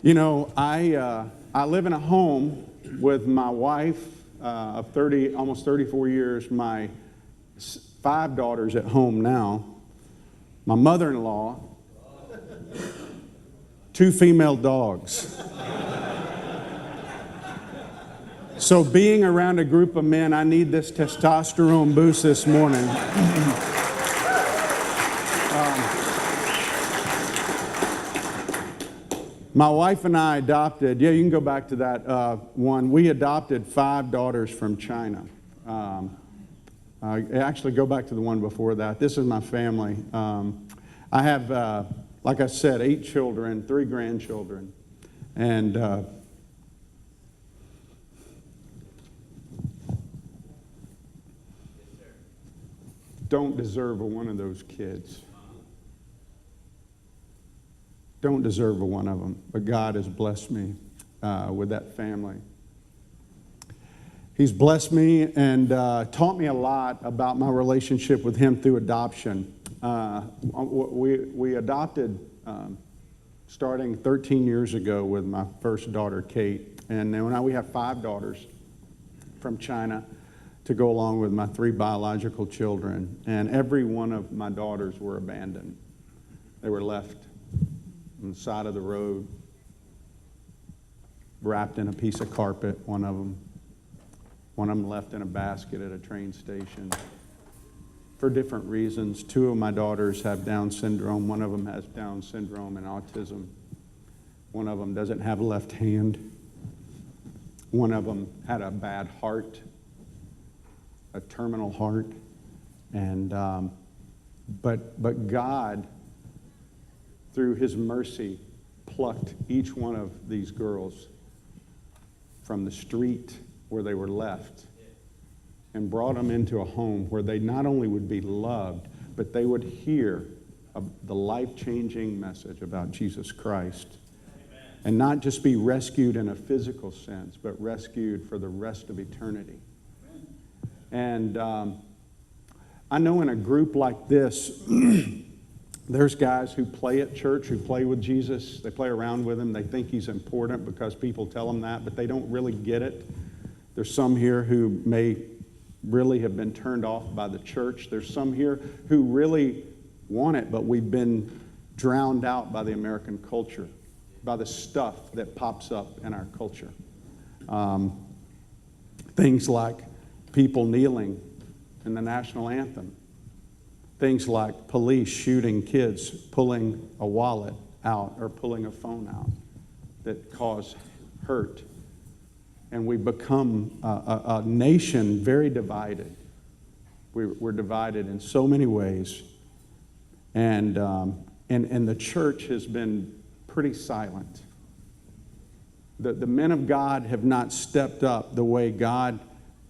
You know, I live in a home with my wife of almost 34 years, my 5 daughters at home now, my mother-in-law, 2 female dogs. So being around a group of men, I need this testosterone boost this morning. My wife and I adopted, you can go back to that one. We adopted 5 daughters from China. Actually, go back to the one before that. This is my family. I have, like I said, 8 children, 3 grandchildren. And don't deserve one of those kids. Don't deserve one of them, but God has blessed me with that family. He's blessed me and taught me a lot about my relationship with Him through adoption. We adopted starting 13 years ago with my first daughter, Kate, and now we have 5 daughters from China to go along with my 3 biological children, and every one of my daughters were abandoned. They were left on the side of the road, wrapped in a piece of carpet, one of them left in a basket at a train station for different reasons. 2 of my daughters have Down syndrome. One of them has Down syndrome and autism. One of them doesn't have a left hand. One of them had a bad heart, a terminal heart. And but God, through His mercy, plucked each one of these girls from the street where they were left and brought them into a home where they not only would be loved, but they would hear the life-changing message about Jesus Christ. Amen. And not just be rescued in a physical sense, but rescued for the rest of eternity. Amen. And I know in a group like this, there's guys who play at church, who play with Jesus. They play around with Him. They think He's important because people tell them that, but they don't really get it. There's some here who may really have been turned off by the church. There's some here who really want it, but we've been drowned out by the American culture, by the stuff that pops up in our culture. Things like people kneeling in the national anthem. Things like police shooting kids, pulling a wallet out or pulling a phone out that cause hurt. And we become a nation very divided. We're divided in so many ways. And the church has been pretty silent. The men of God have not stepped up the way God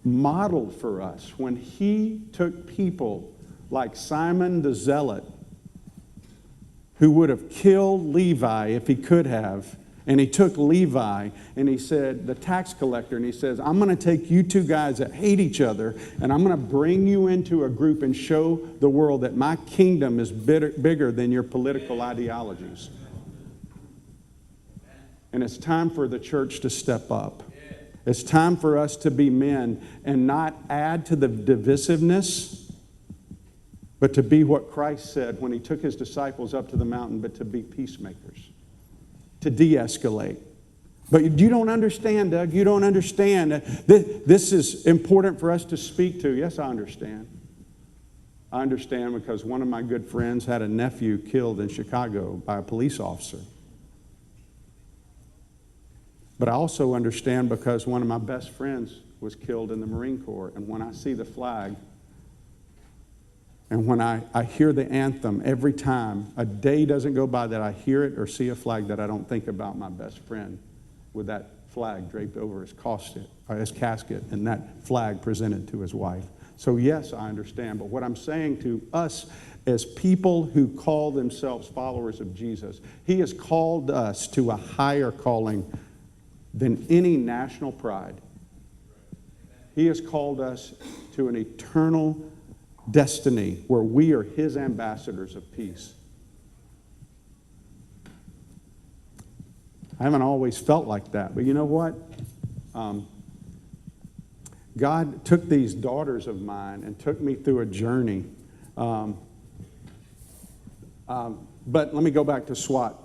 modeled for us when He took people like Simon the Zealot, who would have killed Levi if he could have. And he took Levi and he said, the tax collector, and he says, I'm going to take you 2 guys that hate each other and I'm going to bring you into a group and show the world that my kingdom is bigger than your political ideologies. And it's time for the church to step up. It's time for us to be men and not add to the divisiveness, but to be what Christ said when He took His disciples up to the mountain, but to be peacemakers, to de-escalate. But you don't understand, Doug. You don't understand. This is important for us to speak to. Yes, I understand. I understand because one of my good friends had a nephew killed in Chicago by a police officer. But I also understand because one of my best friends was killed in the Marine Corps. And when I see the flag, and when I hear the anthem every time, a day doesn't go by that I hear it or see a flag that I don't think about my best friend with that flag draped over his casket and that flag presented to his wife. So yes, I understand. But what I'm saying to us as people who call themselves followers of Jesus, He has called us to a higher calling than any national pride. He has called us to an eternal destiny where we are His ambassadors of peace. I haven't always felt like that. But you know what? God took these daughters of mine and took me through a journey. But let me go back to SWAT.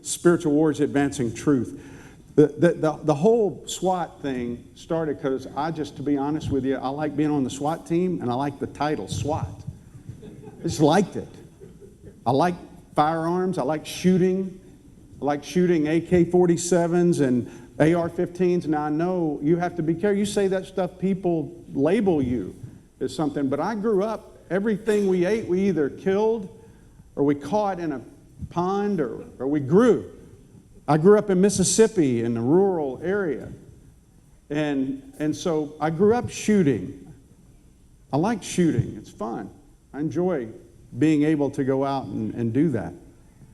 Spiritual Wars Advancing Truth. The whole SWAT thing started because to be honest with you, I like being on the SWAT team, and I like the title, SWAT. I just liked it. I like firearms. I like shooting. I like shooting AK-47s and AR-15s. Now, I know you have to be careful. You say that stuff, people label you as something. But I grew up, everything we ate, we either killed or we caught in a pond or we grew. I grew up in Mississippi in a rural area. And so I grew up shooting. I like shooting. It's fun. I enjoy being able to go out and do that.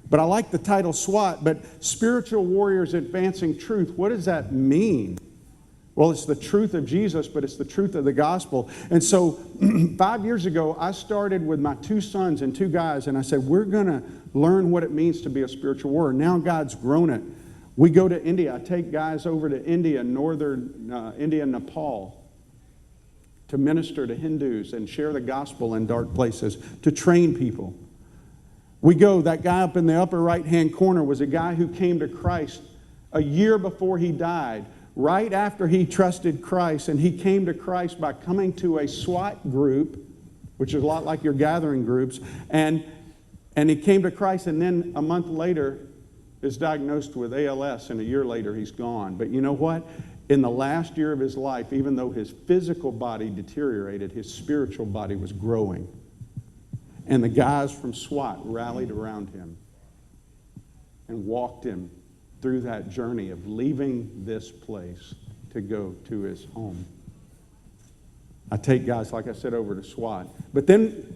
But I like the title SWAT, but Spiritual Warriors Advancing Truth. What does that mean? Well, it's the truth of Jesus, but it's the truth of the gospel. And so 5 years ago, I started with my 2 sons and 2 guys, and I said, we're going to learn what it means to be a spiritual warrior. Now God's grown it. We go to India. I take guys over to India, northern India, Nepal, to minister to Hindus and share the gospel in dark places, to train people. We go, that guy up in the upper right-hand corner was a guy who came to Christ a year before he died, right after he trusted Christ, and he came to Christ by coming to a SWAT group, which is a lot like your gathering groups, and he came to Christ, and then a month later is diagnosed with ALS, and a year later he's gone. But you know what? In the last year of his life, even though his physical body deteriorated, his spiritual body was growing. And the guys from SWAT rallied around him and walked him through that journey of leaving this place to go to his home. I take guys, like I said, over to SWAT. But then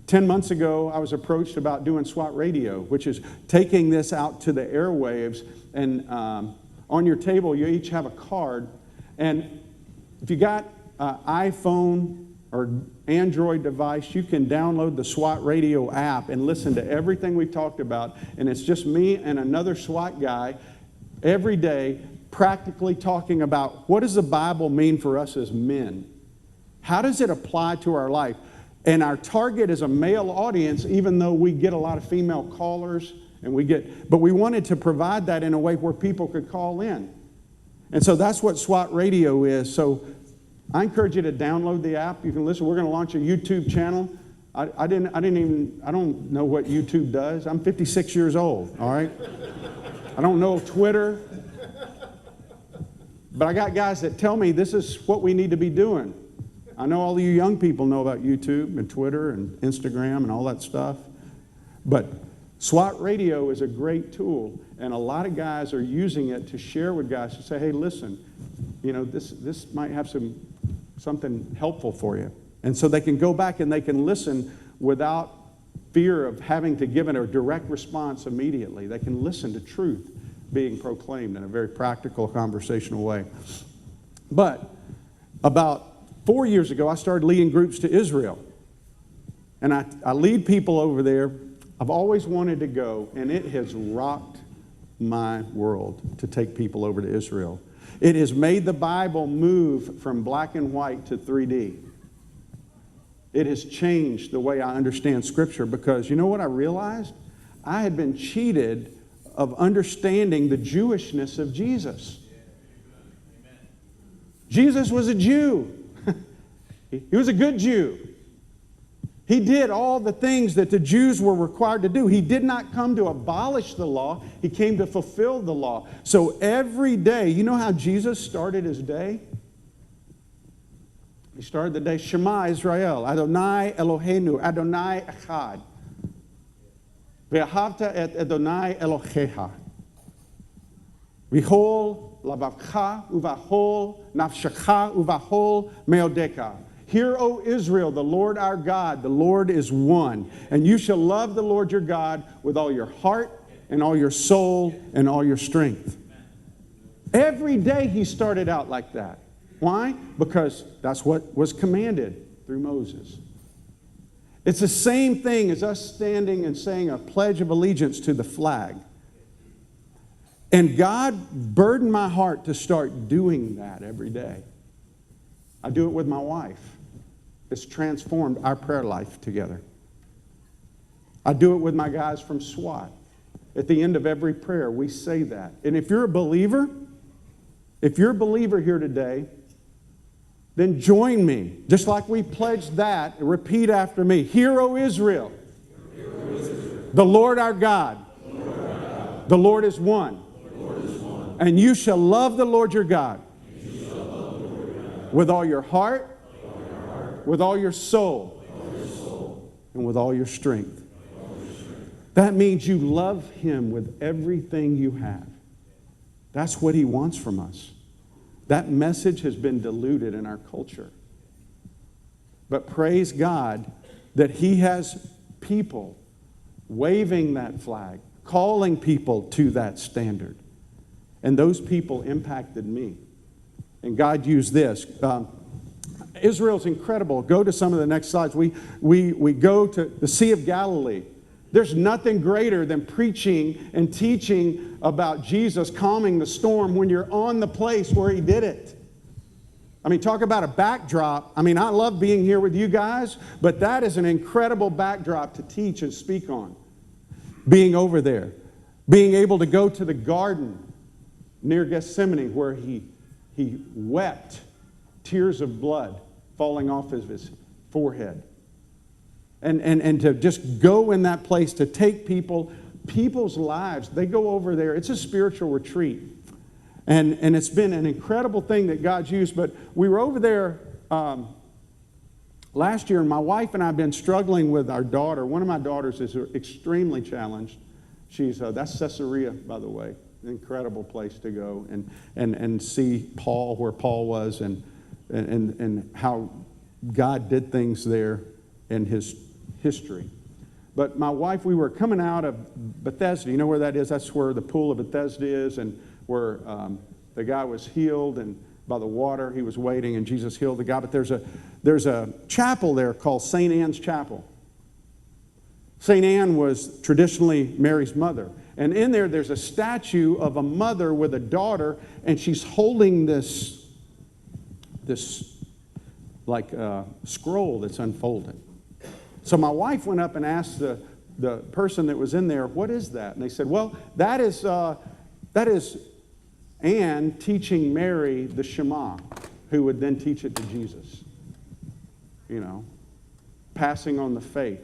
10 months ago, I was approached about doing SWAT Radio, which is taking this out to the airwaves. And on your table, you each have a card. And if you got an iPhone or Android device, you can download the SWAT Radio app and listen to everything we've talked about. And it's just me and another SWAT guy every day practically talking about what does the Bible mean for us as men? How does it apply to our life? And our target is a male audience, even though we get a lot of female callers, but we wanted to provide that in a way where people could call in. And so that's what SWAT Radio is. So I encourage you to download the app. You can listen. We're going to launch a YouTube channel. I don't know what YouTube does. I'm 56 years old, all right? I don't know Twitter. But I got guys that tell me this is what we need to be doing. I know all of you young people know about YouTube and Twitter and Instagram and all that stuff. But SWAT Radio is a great tool, and a lot of guys are using it to share with guys to say, hey, listen, you know, this might have something helpful for you. And so they can go back and they can listen without fear of having to give it a direct response immediately. They can listen to truth being proclaimed in a very practical, conversational way. But about 4 years ago, I started leading groups to Israel. And I lead people over there. I've always wanted to go, and it has rocked my world to take people over to Israel. It has made the Bible move from black and white to 3D. It has changed the way I understand Scripture, because you know what I realized? I had been cheated of understanding the Jewishness of Jesus. Jesus was a Jew. He was a good Jew. He did all the things that the Jews were required to do. He did not come to abolish the law. He came to fulfill the law. So every day, you know how Jesus started his day? He started the day, Shema Israel, Adonai Eloheinu, Adonai Echad. Ve'ahavta et Adonai Elohecha. V'chol lavavcha uvachol nafshecha uvachol meodecha. Hear, O Israel, the Lord our God, the Lord is one. And you shall love the Lord your God with all your heart and all your soul and all your strength. Every day he started out like that. Why? Because that's what was commanded through Moses. It's the same thing as us standing and saying a pledge of allegiance to the flag. And God burdened my heart to start doing that every day. I do it with my wife. It's transformed our prayer life together. I do it with my guys from SWAT. At the end of every prayer, we say that. And if you're a believer here today, then join me. Just like we pledged that, repeat after me. Hear, O Israel, the Lord our God, the Lord is one. And you shall love the Lord your God with all your heart, with all your soul, and with all your strength. That means you love Him with everything you have. That's what He wants from us. That message has been diluted in our culture. But praise God that He has people waving that flag, calling people to that standard. And those people impacted me. And God used this. Israel's incredible. Go to some of the next slides. We go to the Sea of Galilee. There's nothing greater than preaching and teaching about Jesus calming the storm when you're on the place where He did it. I mean, talk about a backdrop. I mean, I love being here with you guys, but that is an incredible backdrop to teach and speak on. Being over there. Being able to go to the garden near Gethsemane where He wept tears of blood falling off of His forehead. And to just go in that place, to take people's lives. They go over there. It's a spiritual retreat. And it's been an incredible thing that God's used. But we were over there last year, and my wife and I have been struggling with our daughter. One of my daughters is extremely challenged. That's Caesarea, by the way. An incredible place to go and see Paul, where Paul was, and how God did things there in His history. But my wife, we were coming out of Bethesda. You know where that is? That's where the pool of Bethesda is, and where the guy was healed, and by the water he was waiting, and Jesus healed the guy. But there's a chapel there called St. Anne's Chapel. St. Anne was traditionally Mary's mother. And in there's a statue of a mother with a daughter, and she's holding this like scroll that's unfolded. So my wife went up and asked the person that was in there, "What is that?" And they said, "Well, that is Anne teaching Mary the Shema, who would then teach it to Jesus. You know, passing on the faith."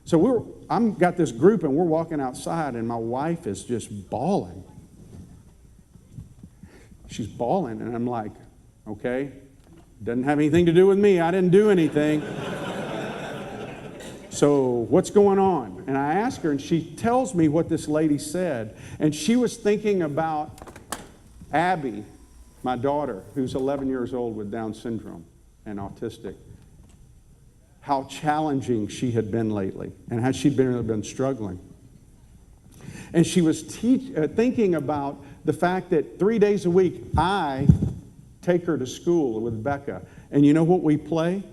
So I'm got this group, and we're walking outside, and my wife is just bawling. She's bawling, and I'm like, "Okay, doesn't have anything to do with me. I didn't do anything." So what's going on? And I ask her, and she tells me what this lady said. And she was thinking about Abby, my daughter, who's 11 years old with Down syndrome and autistic. How challenging she had been lately, and how she'd been struggling. And she was thinking about the fact that 3 days a week, I take her to school with Becca. And you know what we play?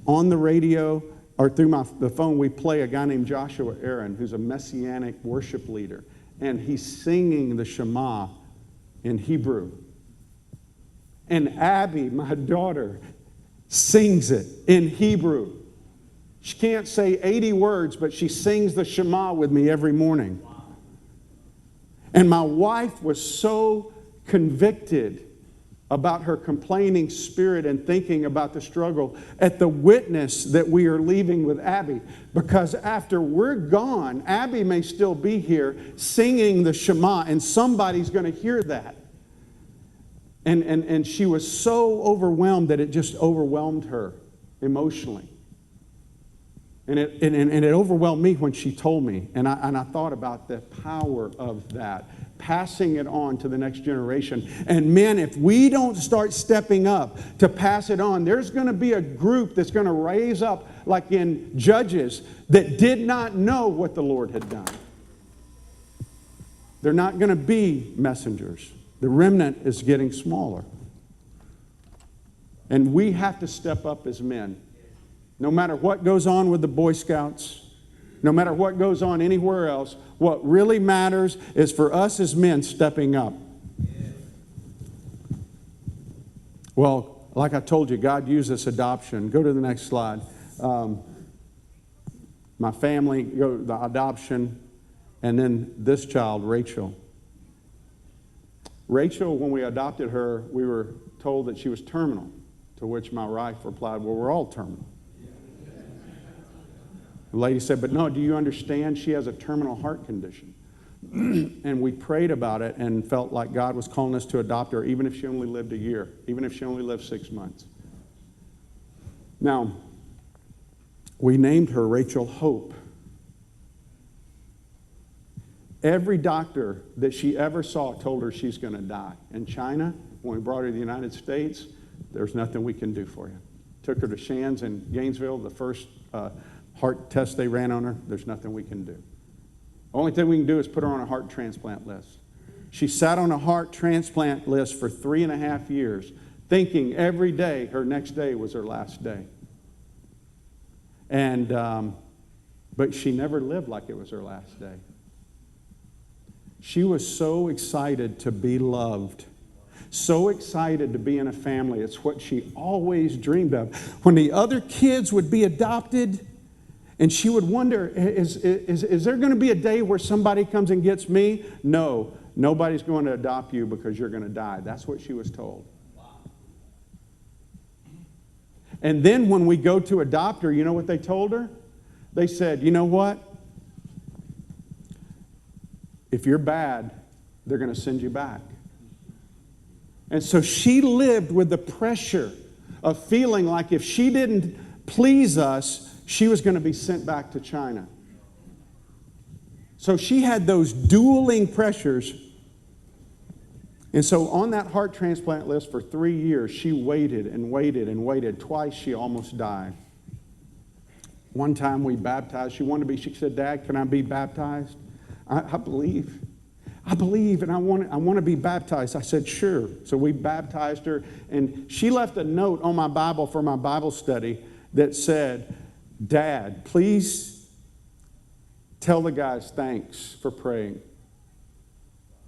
On the radio, or through the phone, we play a guy named Joshua Aaron, who's a Messianic worship leader. And he's singing the Shema in Hebrew. And Abby, my daughter, sings it in Hebrew. She can't say 80 words, but she sings the Shema with me every morning. And my wife was so convicted about her complaining spirit and thinking about the struggle at the witness that we are leaving with Abby. Because after we're gone, Abby may still be here singing the Shema, and somebody's going to hear that. And she was so overwhelmed that it just overwhelmed her emotionally. And it overwhelmed me when she told me. And I thought about the power of that, passing it on to the next generation. And men, if we don't start stepping up to pass it on, there's going to be a group that's going to raise up, like in Judges, that did not know what the Lord had done. They're not going to be messengers. The remnant is getting smaller. And we have to step up as men. No matter what goes on with the Boy Scouts, No matter what goes on anywhere else, what really matters is for us as men stepping up. Well, like I told you, God used this adoption. Go to the next slide. My family, the adoption, and then this child, Rachel. Rachel, when we adopted her, we were told that she was terminal, to which my wife replied, well, we're all terminal. The lady said, but no, do you understand she has a terminal heart condition? And we prayed about it and felt like God was calling us to adopt her, even if she only lived a year, even if she only lived 6 months. Now, we named her Rachel Hope. Every doctor that she ever saw told her she's going to die. In China, when we brought her to the United States, there's nothing we can do for you. Took her to Shands in Gainesville, the first heart test they ran on her. There's nothing we can do. The only thing we can do is put her on a heart transplant list. She sat on a heart transplant list for 3.5 years, thinking every day her next day was her last day. And but she never lived like it was her last day. She was so excited to be loved, so excited to be in a family. It's what she always dreamed of. When the other kids would be adopted, and she would wonder, is there going to be a day where somebody comes and gets me? No, nobody's going to adopt you because you're going to die. That's what she was told. And then when we go to adopt her, you know what they told her? They said, you know what? If you're bad, they're going to send you back. And so she lived with the pressure of feeling like if she didn't please us, she was going to be sent back to China. So she had those dueling pressures. And so on that heart transplant list for 3 years, she waited and waited and waited. Twice she almost died. One time we baptized. She said, Dad, can I be baptized? I believe, and I want to be baptized. I said, sure. So we baptized her, and she left a note on my Bible for my Bible study that said, Dad, please tell the guys thanks for praying.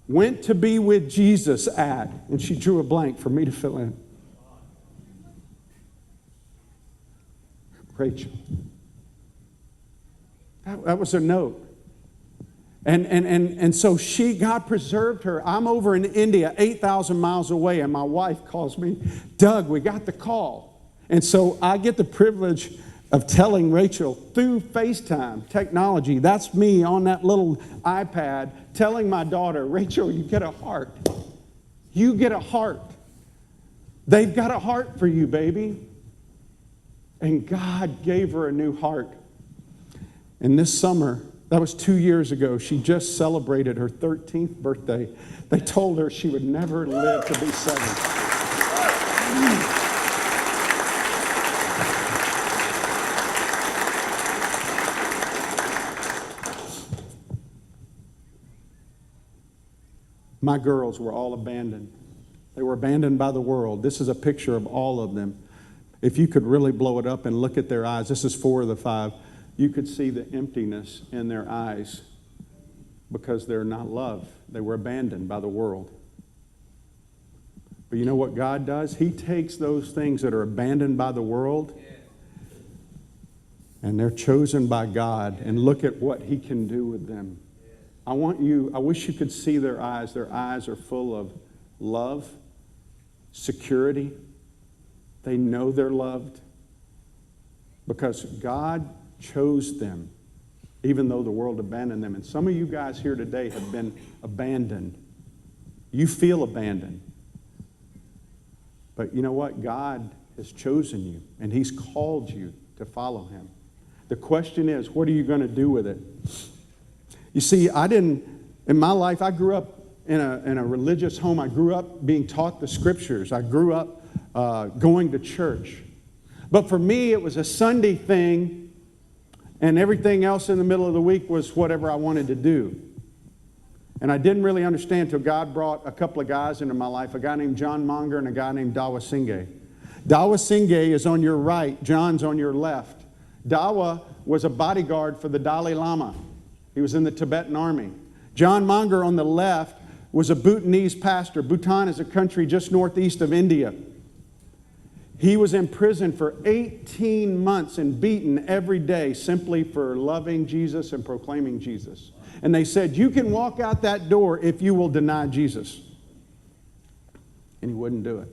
Went to be with Jesus at, and she drew a blank for me to fill in. Rachel. That was a note. And so God preserved her. I'm over in India, 8,000 miles away, and my wife calls me, Doug, we got the call. And so I get the privilege of telling Rachel through FaceTime technology, that's me on that little iPad, telling my daughter, Rachel, you get a heart. You get a heart. They've got a heart for you, baby. And God gave her a new heart. And this summer, that was 2 years ago, she just celebrated her 13th birthday. They told her she would never live to be 7. My girls were all abandoned. They were abandoned by the world. This is a picture of all of them. If you could really blow it up and look at their eyes, this is 4 of the 5. You could see the emptiness in their eyes because they're not loved. They were abandoned by the world. But you know what God does? He takes those things that are abandoned by the world and they're chosen by God, and look at what He can do with them. I wish you could see their eyes. Their eyes are full of love, security. They know they're loved because God chose them, even though the world abandoned them. And some of you guys here today have been abandoned. You feel abandoned. But you know what? God has chosen you, and He's called you to follow Him. The question is, what are you going to do with it? You see, in my life, I grew up in a religious home. I grew up being taught the Scriptures. I grew up going to church. But for me, it was a Sunday thing, and everything else in the middle of the week was whatever I wanted to do. And I didn't really understand until God brought a couple of guys into my life, a guy named John Monger and a guy named Dawa Singay. Dawa Singay is on your right, John's on your left. Dawa was a bodyguard for the Dalai Lama. He was in the Tibetan army. John Munger on the left was a Bhutanese pastor. Bhutan is a country just northeast of India. He was in prison for 18 months and beaten every day simply for loving Jesus and proclaiming Jesus. And they said, you can walk out that door if you will deny Jesus. And he wouldn't do it.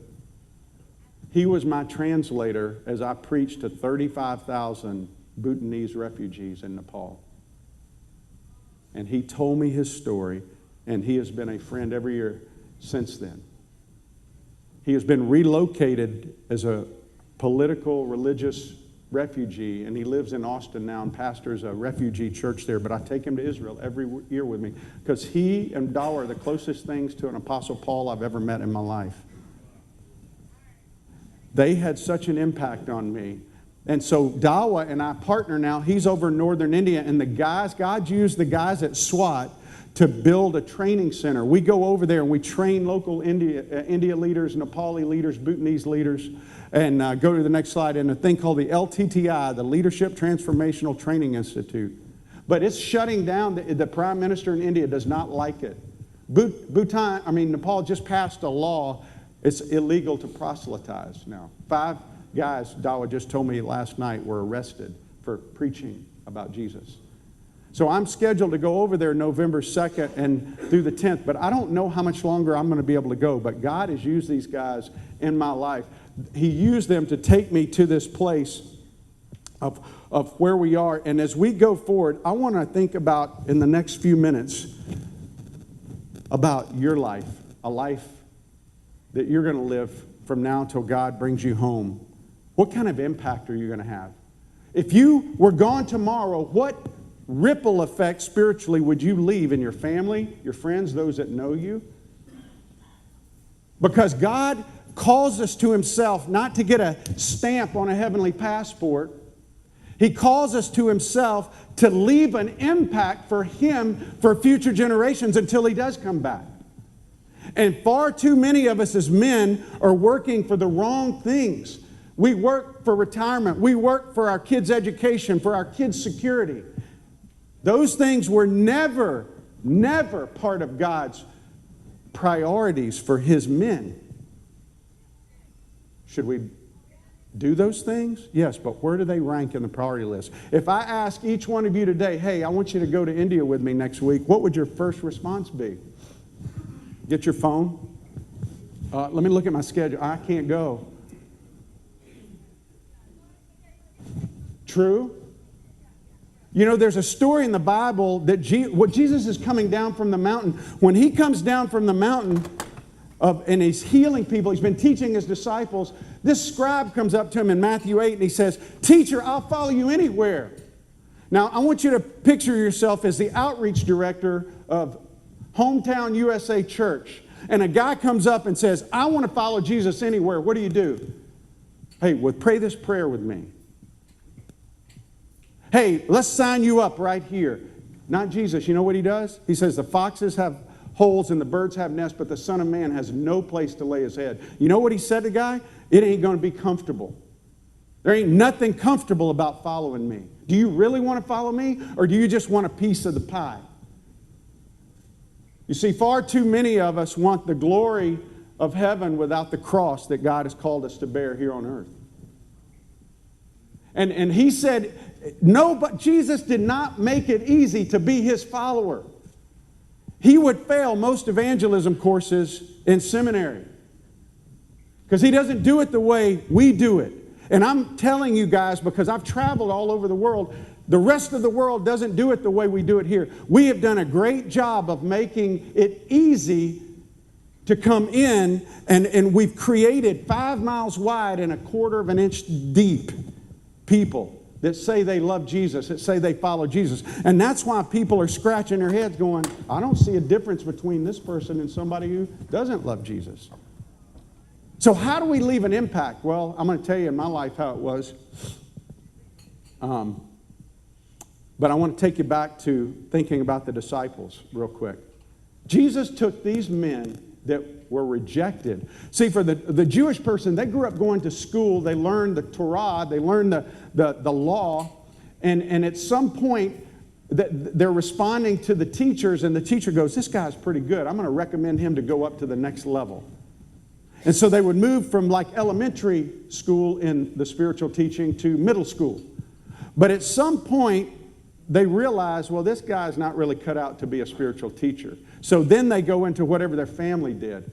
He was my translator as I preached to 35,000 Bhutanese refugees in Nepal. And he told me his story, and he has been a friend every year since then. He has been relocated as a political, religious refugee, and he lives in Austin now and pastors a refugee church there. But I take him to Israel every year with me because he and Dawa are the closest things to an Apostle Paul I've ever met in my life. They had such an impact on me. And so Dawa and I partner now. He's over in northern India, and the guys, God used the guys at SWAT to build a training center. We go over there and we train local India leaders, Nepali leaders, Bhutanese leaders, and go to the next slide, in a thing called the LTTI, the Leadership Transformational Training Institute. But it's shutting down. The Prime Minister in India does not like it. Nepal just passed a law. It's illegal to proselytize now. 5 guys, Dawa just told me last night, were arrested for preaching about Jesus. So I'm scheduled to go over there November 2nd and through the 10th, but I don't know how much longer I'm going to be able to go. But God has used these guys in my life. He used them to take me to this place of where we are. And as we go forward, I want to think about, in the next few minutes, about your life, a life that you're going to live from now until God brings you home. What kind of impact are you going to have? If you were gone tomorrow, what ripple effect spiritually would you leave in your family, your friends, those that know you? Because God calls us to Himself not to get a stamp on a heavenly passport. He calls us to Himself to leave an impact for Him for future generations until He does come back. And far too many of us as men are working for the wrong things. We work for retirement. We work for our kids' education, for our kids' security. Those things were never part of God's priorities for His men. Should we do those things? Yes, but where do they rank in the priority list? If I ask each one of you today, hey, I want you to go to India with me next week, what would your first response be? Get your phone. Let me look at my schedule. I can't go. True? You know, there's a story in the Bible that Jesus is coming down from the mountain. When He comes down from the mountain and He's healing people, He's been teaching His disciples, this scribe comes up to Him in Matthew 8 and he says, "Teacher, I'll follow you anywhere." Now, I want you to picture yourself as the outreach director of Hometown USA Church. And a guy comes up and says, "I want to follow Jesus anywhere." What do? Hey, pray this prayer with me. Hey, let's sign you up right here. Not Jesus. You know what He does? He says the foxes have holes and the birds have nests, but the Son of Man has no place to lay His head. You know what He said to the guy? It ain't going to be comfortable. There ain't nothing comfortable about following me. Do you really want to follow me, or do you just want a piece of the pie? You see, far too many of us want the glory of heaven without the cross that God has called us to bear here on earth. And He said, no, but Jesus did not make it easy to be His follower. He would fail most evangelism courses in seminary because He doesn't do it the way we do it. And I'm telling you guys, because I've traveled all over the world, the rest of the world doesn't do it the way we do it here. We have done a great job of making it easy to come in, and we've created 5 miles wide and 1/4 of an inch deep people that say they love Jesus, that say they follow Jesus. And that's why people are scratching their heads going, I don't see a difference between this person and somebody who doesn't love Jesus. So how do we leave an impact? Well, I'm going to tell you in my life how it was. But I want to take you back to thinking about the disciples real quick. Jesus took these men that were rejected. See, for the Jewish person, they grew up going to school, they learned the Torah, they learned the law, and at some point, they're responding to the teachers, and the teacher goes, this guy's pretty good. I'm going to recommend him to go up to the next level. And so they would move from like elementary school in the spiritual teaching to middle school. But at some point, they realize, well, this guy's not really cut out to be a spiritual teacher. So then they go into whatever their family did.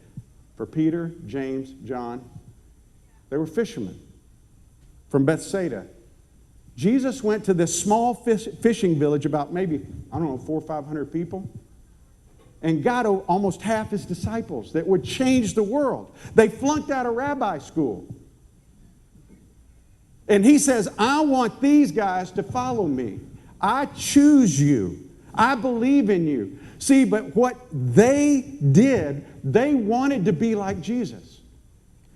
For Peter, James, John, they were fishermen from Bethsaida. Jesus went to this small fishing village, about maybe, 400 or 500 people, and got almost half his disciples that would change the world. They flunked out of rabbi school. And he says, I want these guys to follow me. I choose you. I believe in you. See, but what they did, they wanted to be like Jesus.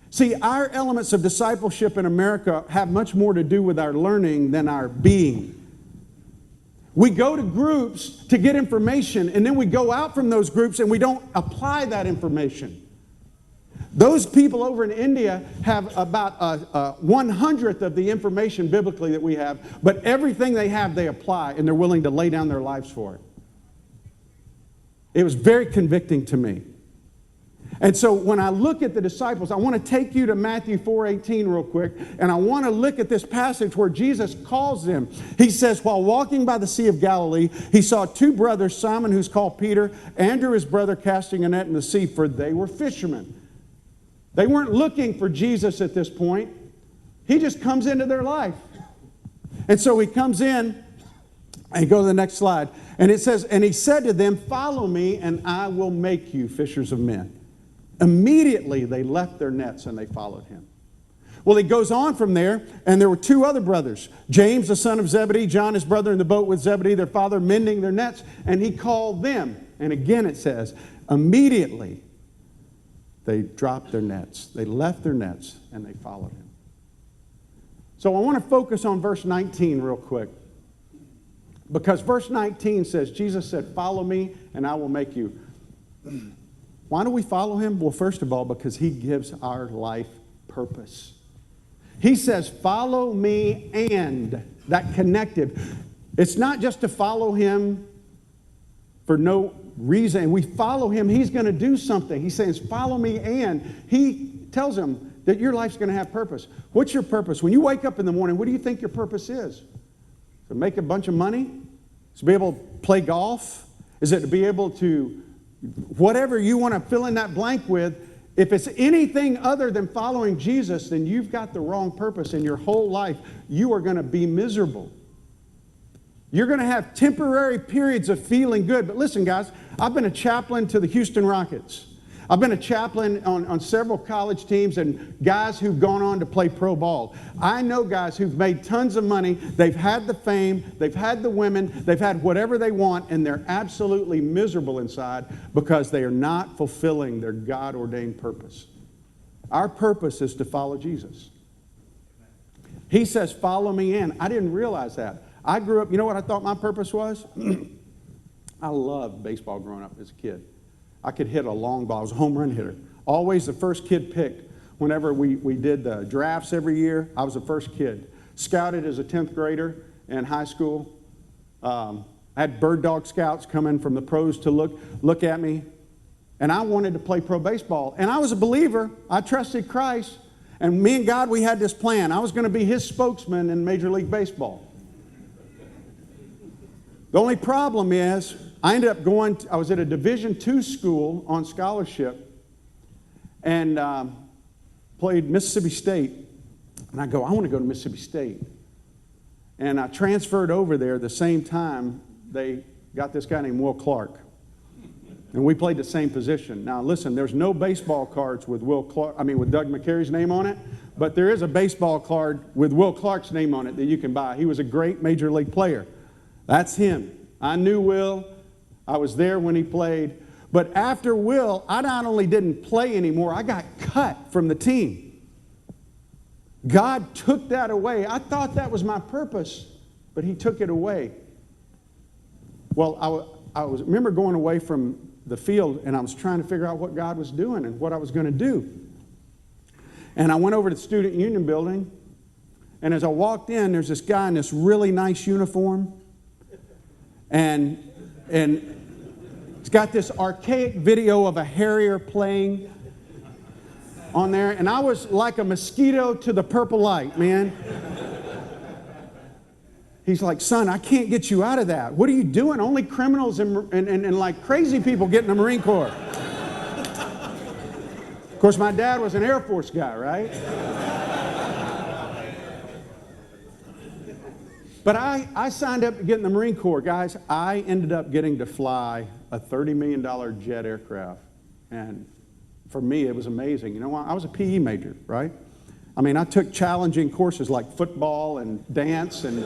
See, our elements of discipleship in America have much more to do with our learning than our being. We go to groups to get information, and then we go out from those groups and we don't apply that information. Those people over in India have about a 1/100th of the information biblically that we have, but everything they have they apply, and they're willing to lay down their lives for it. It was very convicting to me. And so when I look at the disciples, I want to take you to Matthew 4:18 real quick, and I want to look at this passage where Jesus calls them. He says, while walking by the Sea of Galilee, he saw two brothers, Simon, who's called Peter, Andrew, his brother, casting a net in the sea, for they were fishermen. They weren't looking for Jesus at this point. He just comes into their life. And so he comes in, and go to the next slide. And it says, and he said to them, follow me, and I will make you fishers of men. Immediately they left their nets and they followed him. Well, he goes on from there, and there were two other brothers, James the son of Zebedee, John his brother, in the boat with Zebedee their father, mending their nets, and he called them. And again it says, immediately they dropped their nets. They left their nets and they followed him. So I want to focus on verse 19 real quick, because verse 19 says, Jesus said, follow me and I will make you. Why do we follow him? Well, first of all, because he gives our life purpose. He says, follow me, and that connective. It's not just to follow him for no reason. We follow him, he's going to do something. He says, follow me, and he tells them that your life's going to have purpose. What's your purpose? When you wake up in the morning, what do you think your purpose is? To make a bunch of money? To be able to play golf? Is it to be able to, whatever you want to fill in that blank with, if it's anything other than following Jesus, then you've got the wrong purpose in your whole life. You are going to be miserable. You're going to have temporary periods of feeling good. But listen, guys, I've been a chaplain to the Houston Rockets. I've been a chaplain on several college teams and guys who've gone on to play pro ball. I know guys who've made tons of money. They've had the fame. They've had the women. They've had whatever they want, and they're absolutely miserable inside because they are not fulfilling their God-ordained purpose. Our purpose is to follow Jesus. He says, follow me in. I didn't realize that. I grew up, you know what I thought my purpose was? I loved baseball growing up as a kid. I could hit a long ball. I was a home run hitter. Always the first kid picked. Whenever we did the drafts every year, I was the first kid. Scouted as a 10th grader in high school. I had bird dog scouts coming from the pros to look at me. And I wanted to play pro baseball. And I was a believer. I trusted Christ. And me and God, we had this plan. I was going to be his spokesman in Major League Baseball. The only problem is, I ended up I was at a Division II school on scholarship and played Mississippi State. And I go, I want to go to Mississippi State. And I transferred over there the same time they got this guy named Will Clark. And we played the same position. Now listen, there's no baseball cards with Doug McCary's name on it, but there is a baseball card with Will Clark's name on it that you can buy. He was a great major league player. That's him. I knew Will. I was there when he played. But after Will, I not only didn't play anymore, I got cut from the team. God took that away. I thought that was my purpose, but he took it away. Well, I remember going away from the field, and I was trying to figure out what God was doing and what I was going to do. And I went over to the Student Union building, and as I walked in, there's this guy in this really nice uniform, and it's got this archaic video of a Harrier playing on there, and I was like a mosquito to the purple light, man. He's like, son, I can't get you out of that. What are you doing? Only criminals and like crazy people get in the Marine Corps. Of course, my dad was an Air Force guy, right? But I signed up to get in the Marine Corps. Guys, I ended up getting to fly a $30 million jet aircraft. And for me, it was amazing. You know what? I was a PE major, right? I mean, I took challenging courses like football and dance and,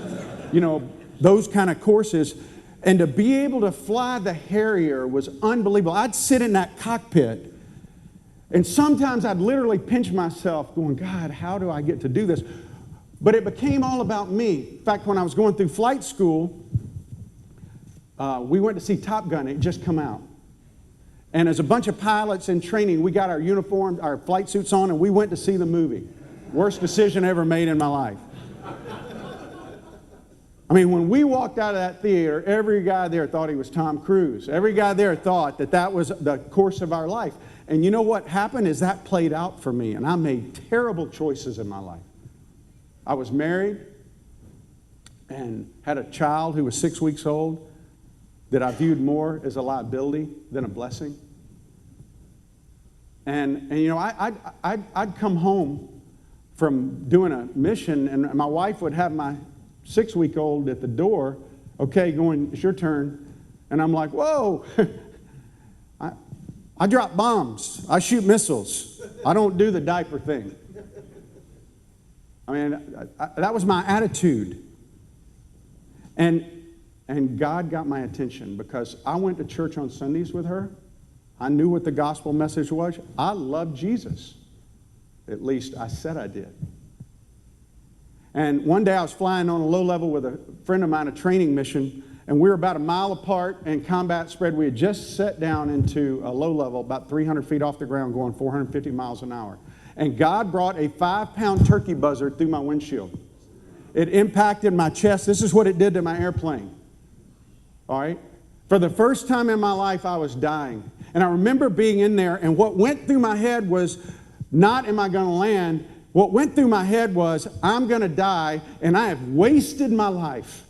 those kind of courses. And to be able to fly the Harrier was unbelievable. I'd sit in that cockpit, and sometimes I'd literally pinch myself going, God, how do I get to do this? But it became all about me. In fact, when I was going through flight school, we went to see Top Gun. It had just come out. And as a bunch of pilots in training, we got our uniforms, our flight suits on, and we went to see the movie. Worst decision ever made in my life. I mean, when we walked out of that theater, every guy there thought he was Tom Cruise. Every guy there thought that was the course of our life. And you know what happened is that played out for me, and I made terrible choices in my life. I was married and had a child who was 6 weeks old that I viewed more as a liability than a blessing. And I'd come home from doing a mission, and my wife would have my 6-week-old at the door, okay, going, it's your turn. And I'm like, whoa, I drop bombs. I shoot missiles. I don't do the diaper thing. I mean, that was my attitude. And God got my attention because I went to church on Sundays with her. I knew what the gospel message was. I loved Jesus. At least I said I did. And one day I was flying on a low level with a friend of mine, a training mission, and we were about a mile apart and combat spread. We had just set down into a low level, about 300 feet off the ground, going 450 miles an hour. And God brought a 5-pound turkey buzzard through my windshield. It impacted my chest. This is what it did to my airplane. All right? For the first time in my life, I was dying. And I remember being in there, and what went through my head was, not am I going to land. What went through my head was, I'm going to die, and I have wasted my life.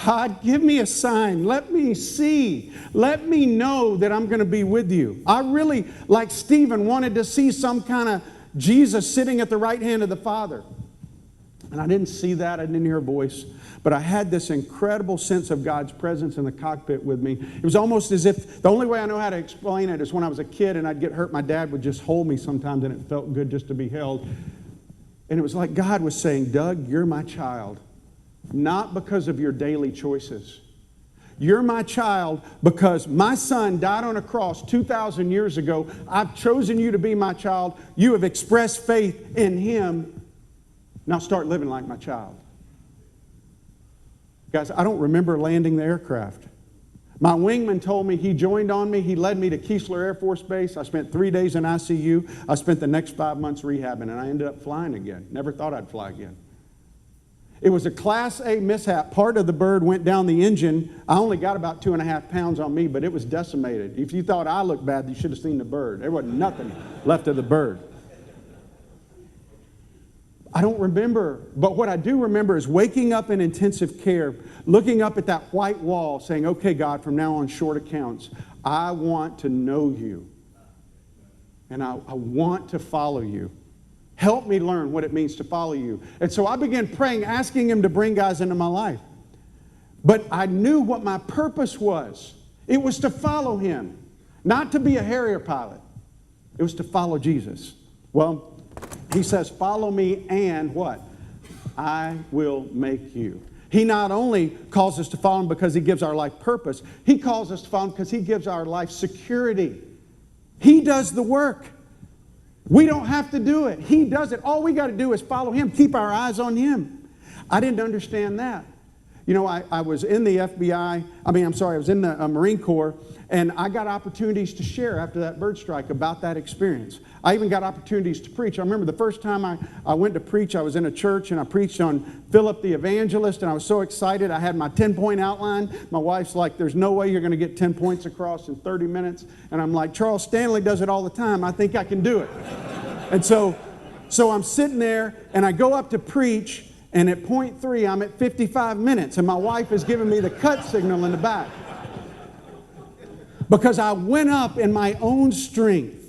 God, give me a sign. Let me see. Let me know that I'm going to be with you. I really, like Stephen, wanted to see some kind of Jesus sitting at the right hand of the Father. And I didn't see that. I didn't hear a voice. But I had this incredible sense of God's presence in the cockpit with me. It was almost as if, the only way I know how to explain it is when I was a kid and I'd get hurt, my dad would just hold me sometimes, and it felt good just to be held. And it was like God was saying, Doug, you're my child. Not because of your daily choices. You're my child because my son died on a cross 2,000 years ago. I've chosen you to be my child. You have expressed faith in him. Now start living like my child. Guys, I don't remember landing the aircraft. My wingman told me he joined on me. He led me to Keesler Air Force Base. I spent 3 days in ICU. I spent the next 5 months rehabbing, and I ended up flying again. Never thought I'd fly again. It was a Class A mishap. Part of the bird went down the engine. I only got about 2.5 pounds on me, but it was decimated. If you thought I looked bad, you should have seen the bird. There wasn't nothing left of the bird. I don't remember, but what I do remember is waking up in intensive care, looking up at that white wall, saying, okay, God, from now on, short accounts, I want to know you, and I want to follow you. Help me learn what it means to follow you. And so I began praying, asking him to bring guys into my life. But I knew what my purpose was. It was to follow him, not to be a Harrier pilot. It was to follow Jesus. Well, he says, follow me and what? I will make you. He not only calls us to follow him because he gives our life purpose, he calls us to follow him because he gives our life security. He does the work. We don't have to do it. He does it. All we got to do is follow him, keep our eyes on him. I didn't understand that. You know, I was in the FBI, I was in the Marine Corps, and I got opportunities to share after that bird strike about that experience. I even got opportunities to preach. I remember the first time I went to preach, I was in a church, and I preached on Philip the evangelist, and I was so excited. I had my 10-point outline. My wife's like, there's no way you're going to get 10 points across in 30 minutes. And I'm like, Charles Stanley does it all the time. I think I can do it. And so I'm sitting there, and I go up to preach, and at point 3, I'm at 55 minutes, and my wife is giving me the cut signal in the back. Because I went up in my own strength.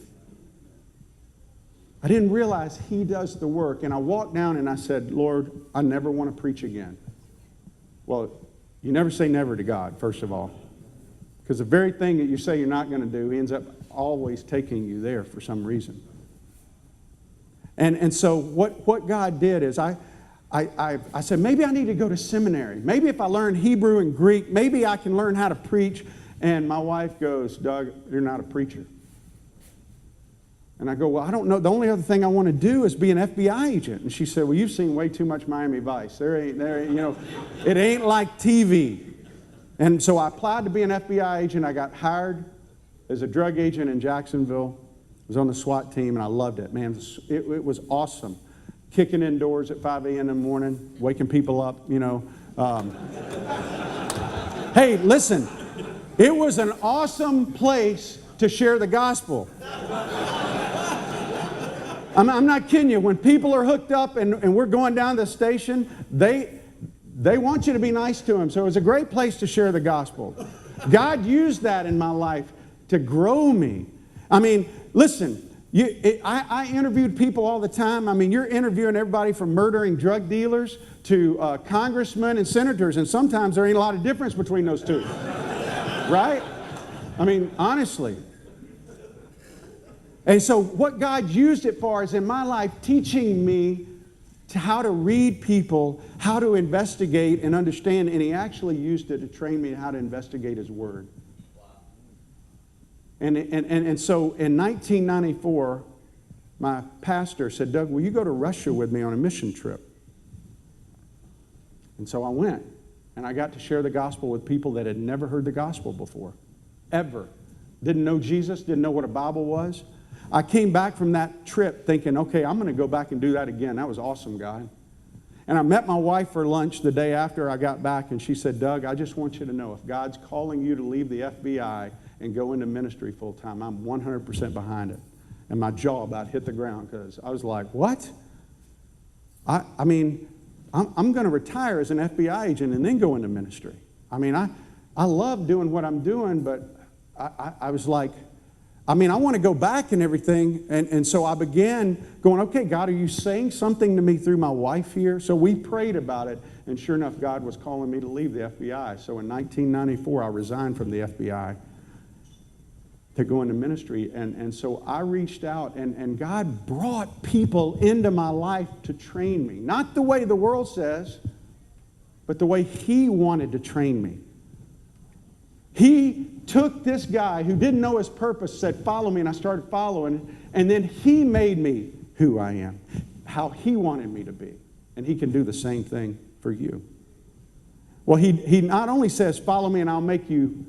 I didn't realize He does the work. And I walked down and I said, Lord, I never want to preach again. Well, you never say never to God, first of all. Because the very thing that you say you're not going to do, He ends up always taking you there for some reason. And so what God did is I said, maybe I need to go to seminary. Maybe if I learn Hebrew and Greek, maybe I can learn how to preach. And my wife goes, Doug, you're not a preacher. And I go, well, I don't know. The only other thing I want to do is be an FBI agent. And she said, well, you've seen way too much Miami Vice. There ain't, you know, it ain't like TV. And so I applied to be an FBI agent. I got hired as a drug agent in Jacksonville. I was on the SWAT team, and I loved it. Man, it was awesome. Kicking in doors at 5 a.m. in the morning, waking people up, you know. Hey, listen, it was an awesome place to share the gospel. I'm not kidding you. When people are hooked up and we're going down to the station, they want you to be nice to them. So it was a great place to share the gospel. God used that in my life to grow me. I mean, listen, I interviewed people all the time. I mean, you're interviewing everybody from murdering drug dealers to congressmen and senators, and sometimes there ain't a lot of difference between those two. Right? I mean, honestly. And so what God used it for is in my life teaching me how to read people, how to investigate and understand, and He actually used it to train me how to investigate His Word. And so in 1994, my pastor said, Doug, will you go to Russia with me on a mission trip? And so I went, and I got to share the gospel with people that had never heard the gospel before, ever. Didn't know Jesus, didn't know what a Bible was. I came back from that trip thinking, okay, I'm going to go back and do that again. That was awesome, God. And I met my wife for lunch the day after I got back, and she said, Doug, I just want you to know if God's calling you to leave the FBI and go into ministry full time, I'm 100% behind it. And my jaw about hit the ground because I was like, what? I mean, I'm going to retire as an FBI agent and then go into ministry. I mean, I love doing what I'm doing, but I was like, I mean, I want to go back and everything. And so I began going, okay, God, are you saying something to me through my wife here? So we prayed about it, and sure enough, God was calling me to leave the FBI. So in 1994, I resigned from the FBI to go into ministry. And so I reached out, and God brought people into my life to train me. Not the way the world says, but the way He wanted to train me. He took this guy who didn't know his purpose, said, follow me, and I started following, and then He made me who I am, how He wanted me to be. And He can do the same thing for you. Well, he not only says, follow me and I'll make you,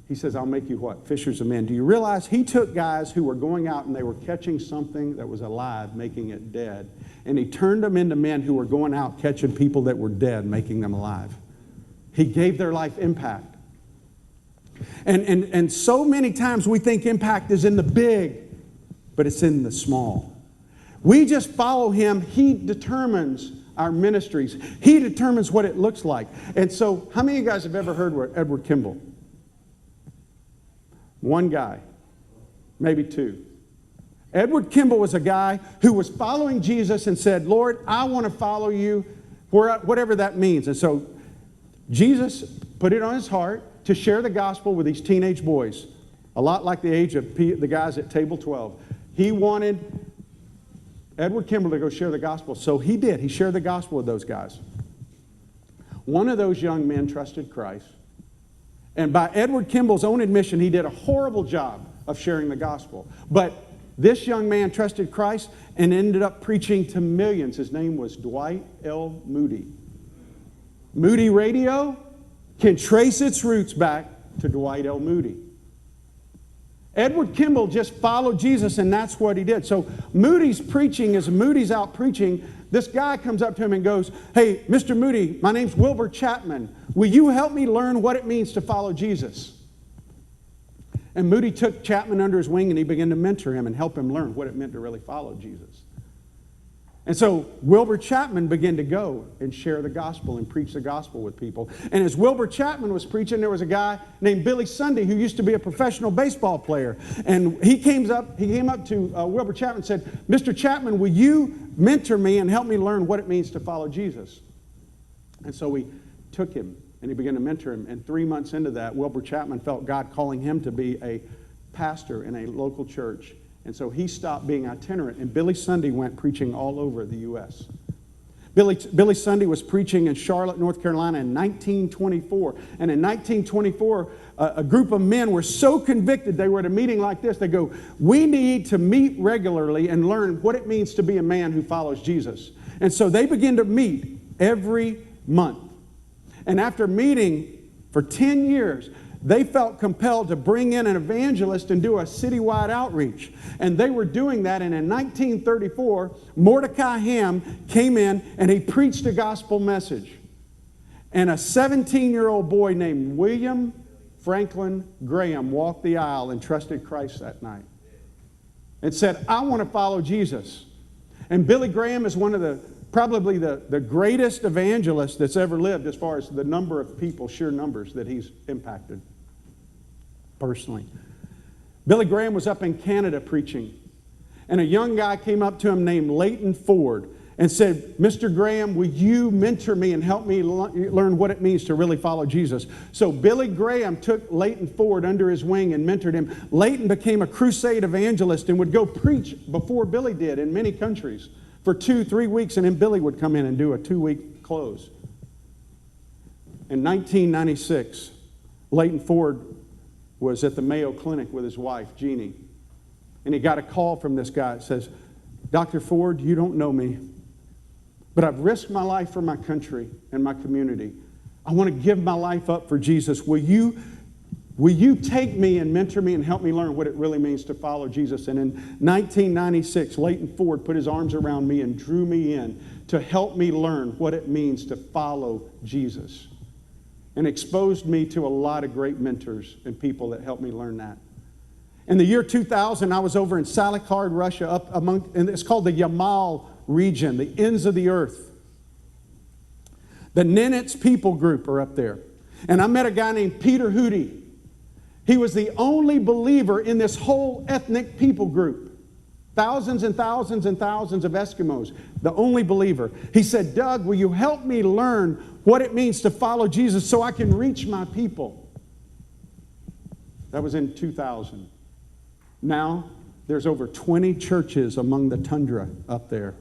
He says, I'll make you what? Fishers of men. Do you realize He took guys who were going out and they were catching something that was alive, making it dead, and He turned them into men who were going out catching people that were dead, making them alive. He gave their life impact. And so many times we think impact is in the big, but it's in the small. We just follow Him. He determines our ministries. He determines what it looks like. And so, how many of you guys have ever heard of Edward Kimball? One guy, maybe two. Edward Kimball was a guy who was following Jesus and said, Lord, I want to follow you, whatever that means. And so Jesus put it on his heart to share the gospel with these teenage boys, a lot like the age of the guys at Table 12. He wanted Edward Kimball to go share the gospel, so he did. He shared the gospel with those guys. One of those young men trusted Christ, and by Edward Kimball's own admission, he did a horrible job of sharing the gospel. But this young man trusted Christ and ended up preaching to millions. His name was Dwight L. Moody. Moody Radio can trace its roots back to Dwight L. Moody. Edward Kimball just followed Jesus, and that's what he did. So Moody's preaching, as Moody's out preaching, this guy comes up to him and goes, "Hey, Mr. Moody, my name's Wilbur Chapman. Will you help me learn what it means to follow Jesus?" And Moody took Chapman under his wing, and he began to mentor him and help him learn what it meant to really follow Jesus. And so Wilbur Chapman began to go and share the gospel and preach the gospel with people. And as Wilbur Chapman was preaching, there was a guy named Billy Sunday who used to be a professional baseball player. And he came up to Wilbur Chapman and said, "Mr. Chapman, will you mentor me and help me learn what it means to follow Jesus?" And so we took him and he began to mentor him. And 3 months into that, Wilbur Chapman felt God calling him to be a pastor in a local church. And so he stopped being itinerant, and Billy Sunday went preaching all over the U.S. Billy Sunday was preaching in Charlotte, North Carolina in 1924. And in 1924, a group of men were so convicted, they were at a meeting like this, they go, "We need to meet regularly and learn what it means to be a man who follows Jesus." And so they began to meet every month. And after meeting for 10 years, they felt compelled to bring in an evangelist and do a citywide outreach. And they were doing that, and in 1934, Mordecai Ham came in and he preached a gospel message. And a 17-year-old boy named William Franklin Graham walked the aisle and trusted Christ that night and said, "I want to follow Jesus." And Billy Graham is one of probably the greatest evangelist that's ever lived as far as the number of people, sheer numbers that he's impacted personally. Billy Graham was up in Canada preaching, and a young guy came up to him named Leighton Ford and said, "Mr. Graham, will you mentor me and help me learn what it means to really follow Jesus?" So Billy Graham took Leighton Ford under his wing and mentored him. Leighton became a crusade evangelist and would go preach before Billy did in many countries for 2-3 weeks, and then Billy would come in and do a 2-week close. In 1996, Leighton Ford was at the Mayo Clinic with his wife, Jeannie, and he got a call from this guy that says, "Dr. Ford, you don't know me, but I've risked my life for my country and my community. I want to give my life up for Jesus. Will you take me and mentor me and help me learn what it really means to follow Jesus?" And in 1996, Leighton Ford put his arms around me and drew me in to help me learn what it means to follow Jesus, and exposed me to a lot of great mentors and people that helped me learn that. In the year 2000, I was over in Salikard, Russia, and it's called the Yamal region, the ends of the earth. The Nenets people group are up there. And I met a guy named Peter Hootie. He was the only believer in this whole ethnic people group. Thousands and thousands and thousands of Eskimos, the only believer. He said, "Doug, will you help me learn what it means to follow Jesus so I can reach my people?" That was in 2000. Now, there's over 20 churches among the tundra up there.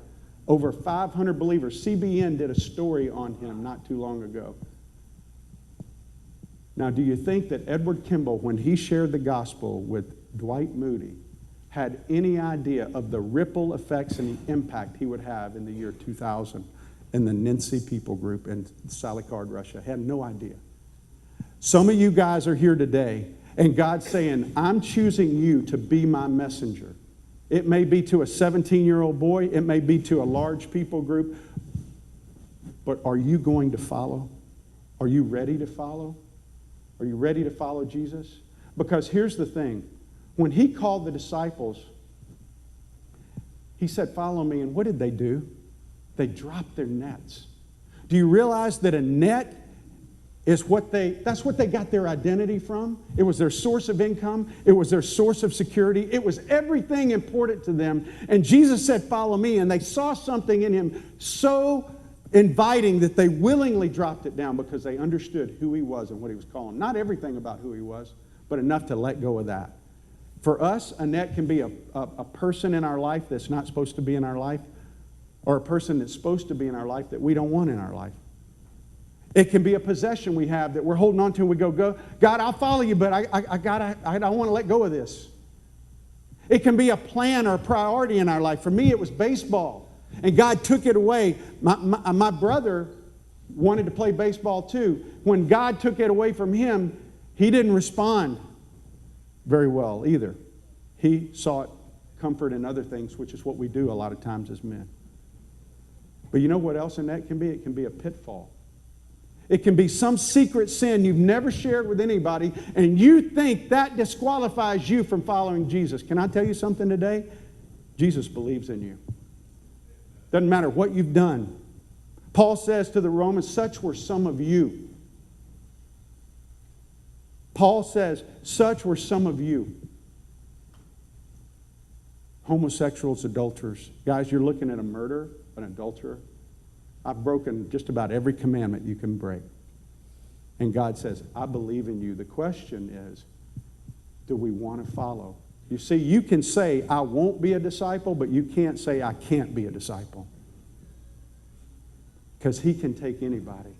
Over 500 believers. CBN did a story on him not too long ago. Now, do you think that Edward Kimball, when he shared the gospel with Dwight Moody, had any idea of the ripple effects and the impact he would have in the year 2000 in the Nensi people group in Salikard, Russia? Had no idea. Some of you guys are here today, and God's saying, "I'm choosing you to be my messenger." It may be to a 17-year-old boy. It may be to a large people group. But are you going to follow? Are you ready to follow? Are you ready to follow Jesus? Because here's the thing. When he called the disciples, he said, "Follow me." And what did they do? They dropped their nets. Do you realize that a net is that's what they got their identity from? It was their source of income. It was their source of security. It was everything important to them. And Jesus said, "Follow me." And they saw something in him so inviting that they willingly dropped it down because they understood who he was and what he was calling. Not everything about who he was, but enough to let go of that. For us, a net can be a person in our life that's not supposed to be in our life, or a person that's supposed to be in our life that we don't want in our life. It can be a possession we have that we're holding on to, and we go, "God, I'll follow you, but I don't want to let go of this." It can be a plan or a priority in our life. For me, it was baseball, and God took it away. My brother wanted to play baseball too. When God took it away from him, he didn't respond very well either. He sought comfort in other things, which is what we do a lot of times as men. But you know what else in that can be? It can be a pitfall. It can be some secret sin you've never shared with anybody, and you think that disqualifies you from following Jesus. Can I tell you something today? Jesus believes in you. Doesn't matter what you've done. Paul says to the Romans, such were some of you. Paul says, such were some of you. Homosexuals, adulterers. Guys, you're looking at a murderer, an adulterer. I've broken just about every commandment you can break. And God says, I believe in you. The question is, do we want to follow? You see, you can say, I won't be a disciple, but you can't say, I can't be a disciple. Because he can take anybody.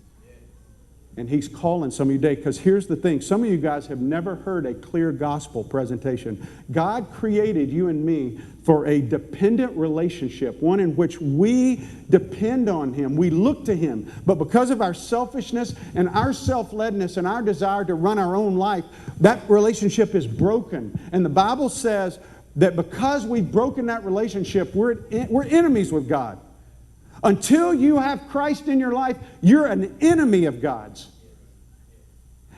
And he's calling some of you today. Because here's the thing. Some of you guys have never heard a clear gospel presentation. God created you and me for a dependent relationship. One in which we depend on him. We look to him. But because of our selfishness and our self-ledness and our desire to run our own life, that relationship is broken. And the Bible says that because we've broken that relationship, we're enemies with God. Until you have Christ in your life, you're an enemy of God's.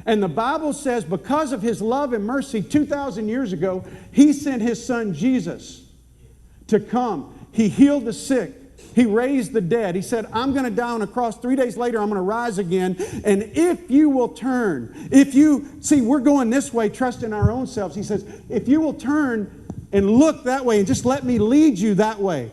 And the Bible says because of his love and mercy 2,000 years ago, he sent his son Jesus to come. He healed the sick. He raised the dead. He said, I'm going to die on a cross. 3 days later, I'm going to rise again. And if you will turn, we're going this way, trusting our own selves. He says, if you will turn and look that way and just let me lead you that way.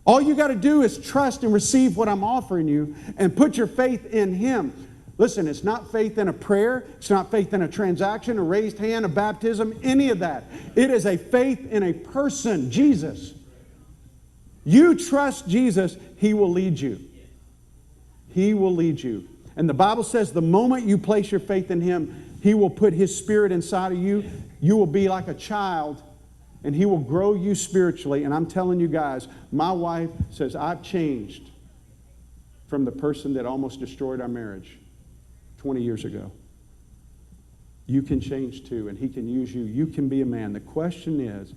All you got to do is trust and receive what I'm offering you and put your faith in him. Listen, it's not faith in a prayer. It's not faith in a transaction, a raised hand, a baptism, any of that. It is a faith in a person, Jesus. You trust Jesus, he will lead you. He will lead you. And the Bible says the moment you place your faith in him, he will put his spirit inside of you. You will be like a child. And he will grow you spiritually. And I'm telling you guys, my wife says, I've changed from the person that almost destroyed our marriage 20 years ago. You can change too, and he can use you. You can be a man. The question is,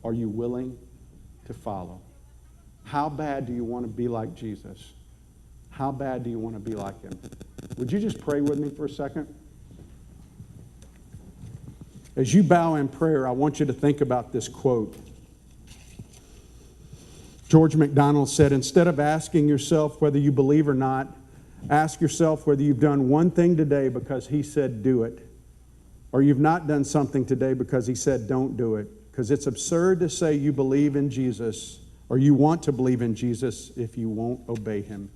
are you willing to follow? How bad do you want to be like Jesus? How bad do you want to be like him? Would you just pray with me for a second? As you bow in prayer, I want you to think about this quote. George MacDonald said, instead of asking yourself whether you believe or not, ask yourself whether you've done one thing today because he said do it. Or you've not done something today because he said don't do it. Because it's absurd to say you believe in Jesus or you want to believe in Jesus if you won't obey him.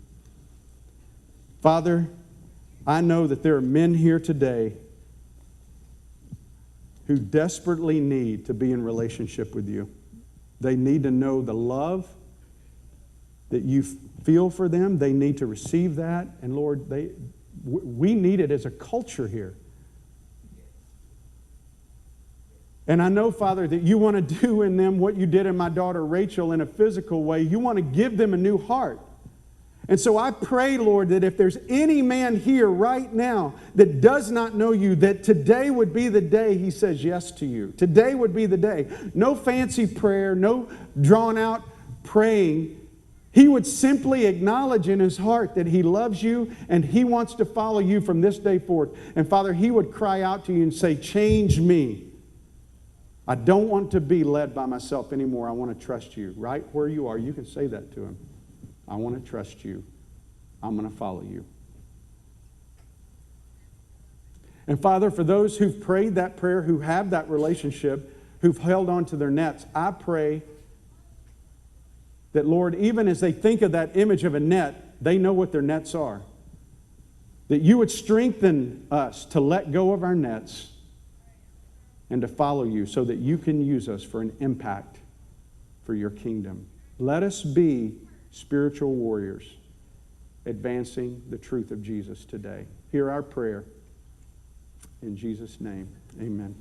Father, I know that there are men here today who desperately need to be in relationship with you. They need to know the love that you feel for them. They need to receive that. And Lord, we need it as a culture here. And I know, Father, that you want to do in them what you did in my daughter Rachel in a physical way. You want to give them a new heart. And so I pray, Lord, that if there's any man here right now that does not know you, that today would be the day he says yes to you. Today would be the day. No fancy prayer, no drawn out praying. He would simply acknowledge in his heart that he loves you and he wants to follow you from this day forth. And Father, he would cry out to you and say, change me. I don't want to be led by myself anymore. I want to trust you. Right where you are, you can say that to him. I want to trust you. I'm going to follow you. And Father, for those who've prayed that prayer, who have that relationship, who've held on to their nets, I pray that, Lord, even as they think of that image of a net, they know what their nets are. That you would strengthen us to let go of our nets and to follow you so that you can use us for an impact for your kingdom. Let us be spiritual warriors advancing the truth of Jesus today. Hear our prayer. In Jesus' name, amen.